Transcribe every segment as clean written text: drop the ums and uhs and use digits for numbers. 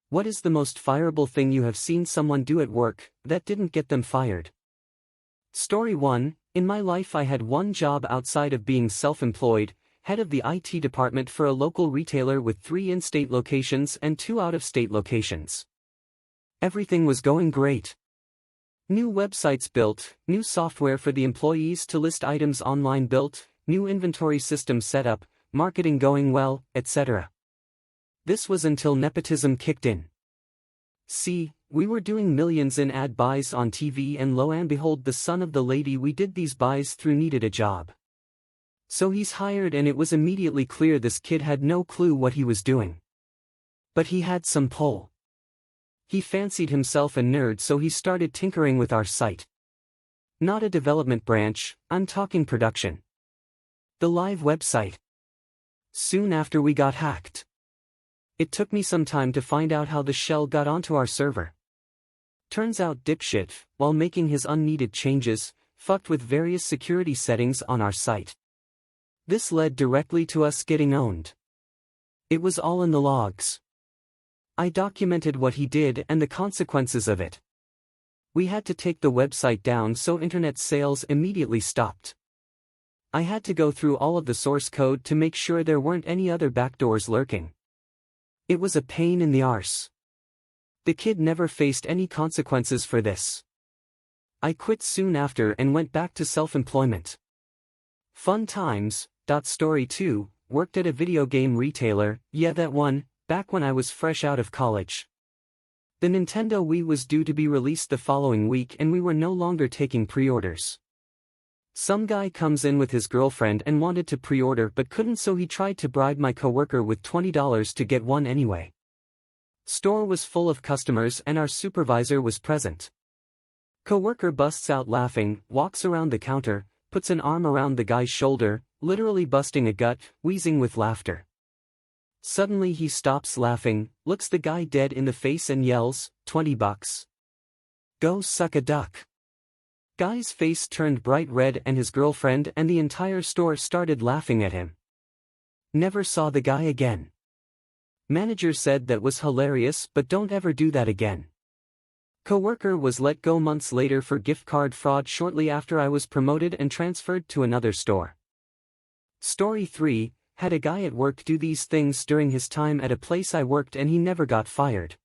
What is the most fireable thing you have seen someone do at work that didn't get them fired? Story 1. In my life I had one job outside of being self-employed, head of the IT department for a local retailer with 3 in-state locations and 2 out-of-state locations. Everything was going great. New websites built, new software for the employees to list items online built, new inventory system set up, marketing going well, etc. This was until nepotism kicked in. See, we were doing millions in ad buys on TV and lo and behold the son of the lady we did these buys through needed a job. So he's hired and it was immediately clear this kid had no clue what he was doing. But he had some pull. He fancied himself a nerd so he started tinkering with our site. Not a development branch, I'm talking production. The live website. Soon after we got hacked. It took me some time to find out how the shell got onto our server. Turns out dipshit, while making his unneeded changes, fucked with various security settings on our site. This led directly to us getting owned. It was all in the logs. I documented what he did and the consequences of it. We had to take the website down so internet sales immediately stopped. I had to go through all of the source code to make sure there weren't any other backdoors lurking. It was a pain in the arse. The kid never faced any consequences for this. I quit soon after and went back to self-employment. Fun times. Story 2, worked at a video game retailer, yeah that one, back when I was fresh out of college. The Nintendo Wii was due to be released the following week and we were no longer taking pre-orders. Some guy comes in with his girlfriend and wanted to pre-order but couldn't, so he tried to bribe my coworker with $20 to get one anyway. Store was full of customers and our supervisor was present. Coworker busts out laughing, walks around the counter, puts an arm around the guy's shoulder, literally busting a gut, wheezing with laughter. Suddenly he stops laughing, looks the guy dead in the face and yells, $20. Go suck a duck. Guy's face turned bright red and his girlfriend and the entire store started laughing at him. Never saw the guy again. Manager said that was hilarious but don't ever do that again. Coworker was let go months later for gift card fraud shortly after I was promoted and transferred to another store. Story 3, had a guy at work do these things during his time at a place I worked and he never got fired.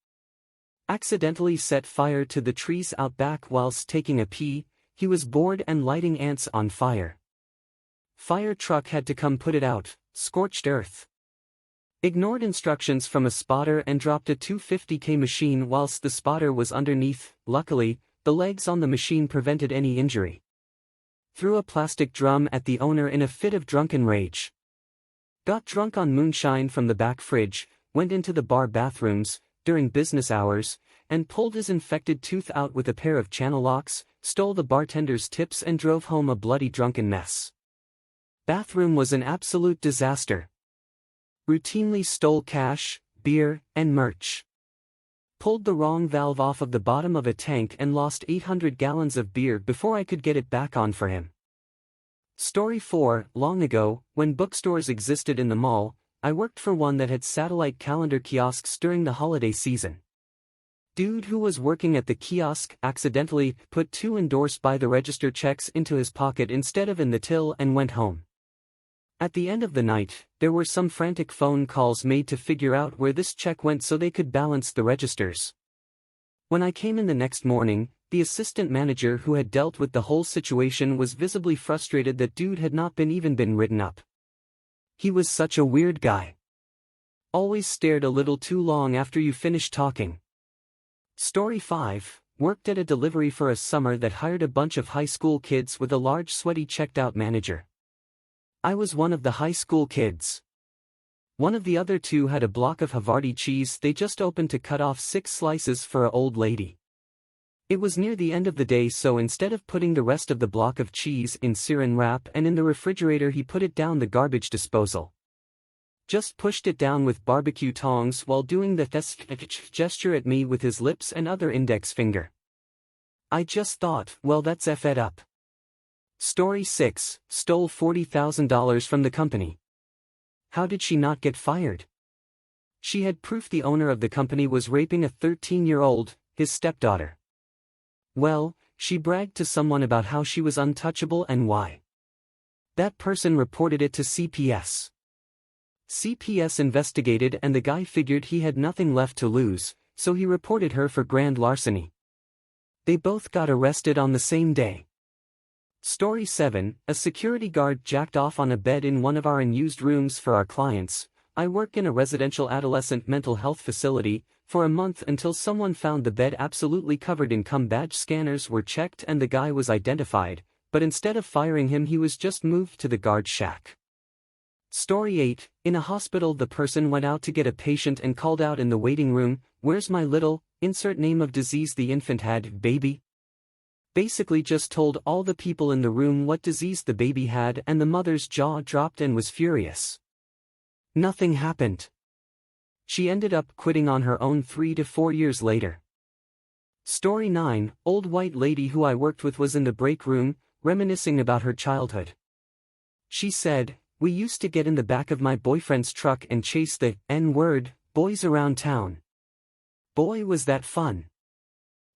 Accidentally set fire to the trees out back whilst taking a pee, he was bored and lighting ants on fire. Fire truck had to come put it out, scorched earth. Ignored instructions from a spotter and dropped a 250K machine whilst the spotter was underneath. Luckily, the legs on the machine prevented any injury. Threw a plastic drum at the owner in a fit of drunken rage. Got drunk on moonshine from the back fridge, went into the bar bathrooms, during business hours, and pulled his infected tooth out with a pair of channel locks, stole the bartender's tips and drove home a bloody drunken mess. Bathroom was an absolute disaster. Routinely stole cash, beer, and merch. Pulled the wrong valve off of the bottom of a tank and lost 800 gallons of beer before I could get it back on for him. Story 4, long ago, when bookstores existed in the mall, I worked for one that had satellite calendar kiosks during the holiday season. Dude who was working at the kiosk accidentally put 2 endorsed by the register checks into his pocket instead of in the till and went home. At the end of the night, there were some frantic phone calls made to figure out where this check went so they could balance the registers. When I came in the next morning, the assistant manager who had dealt with the whole situation was visibly frustrated that dude had not been written up. He was such a weird guy. Always stared a little too long after you finished talking. Story 5, worked at a delivery for a summer that hired a bunch of high school kids with a large sweaty checked out manager. I was one of the high school kids. One of the other 2 had a block of Havarti cheese they just opened to cut off 6 slices for a old lady. It was near the end of the day, so instead of putting the rest of the block of cheese in saran wrap and in the refrigerator, he put it down the garbage disposal. Just pushed it down with barbecue tongs while doing the gesture at me with his lips and other index finger. I just thought, well, that's effed up. Story 6, stole $40,000 from the company. How did she not get fired? She had proof the owner of the company was raping a 13-year-old, his stepdaughter. Well, she bragged to someone about how she was untouchable and why. That person reported it to CPS. CPS investigated and the guy figured he had nothing left to lose, so he reported her for grand larceny. They both got arrested on the same day. Story 7, a security guard jacked off on a bed in one of our unused rooms for our clients. I work in a residential adolescent mental health facility, for a month until someone found the bed absolutely covered in cum. Badge scanners were checked and the guy was identified, but instead of firing him he was just moved to the guard shack. Story 8, in a hospital the person went out to get a patient and called out in the waiting room, "Where's my little, insert name of disease the infant had, baby?" Basically just told all the people in the room what disease the baby had and the mother's jaw dropped and was furious. Nothing happened. She ended up quitting on her own 3 to 4 years later. Story 9, old white lady who I worked with was in the break room, reminiscing about her childhood. She said, "We used to get in the back of my boyfriend's truck and chase the N-word boys around town. Boy was that fun."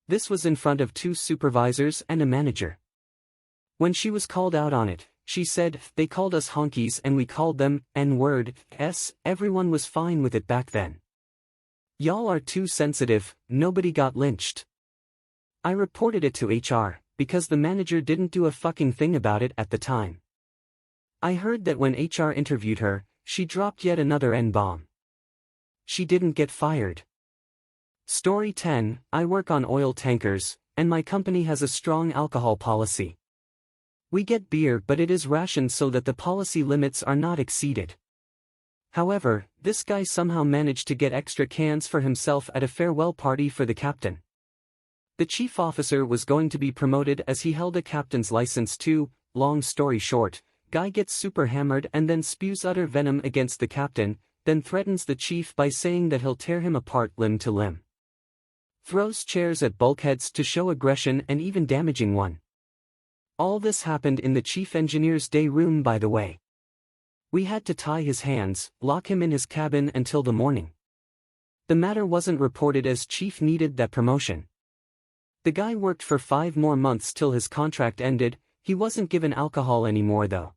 This was in front of 2 supervisors and a manager. When she was called out on it, she said, "They called us honkies and we called them N-words. Everyone was fine with it back then. Y'all are too sensitive, nobody got lynched." I reported it to HR, because the manager didn't do a fucking thing about it at the time. I heard that when HR interviewed her, she dropped yet another N-bomb. She didn't get fired. Story 10, I work on oil tankers, and my company has a strong alcohol policy. We get beer but it is rationed so that the policy limits are not exceeded. However, this guy somehow managed to get extra cans for himself at a farewell party for the captain. The chief officer was going to be promoted as he held a captain's license too. Long story short, guy gets super hammered and then spews utter venom against the captain, then threatens the chief by saying that he'll tear him apart limb to limb. Throws chairs at bulkheads to show aggression and even damaging one. All this happened in the chief engineer's day room, by the way. We had to tie his hands, lock him in his cabin until the morning. The matter wasn't reported as chief needed that promotion. The guy worked for 5 more months till his contract ended. He wasn't given alcohol anymore though.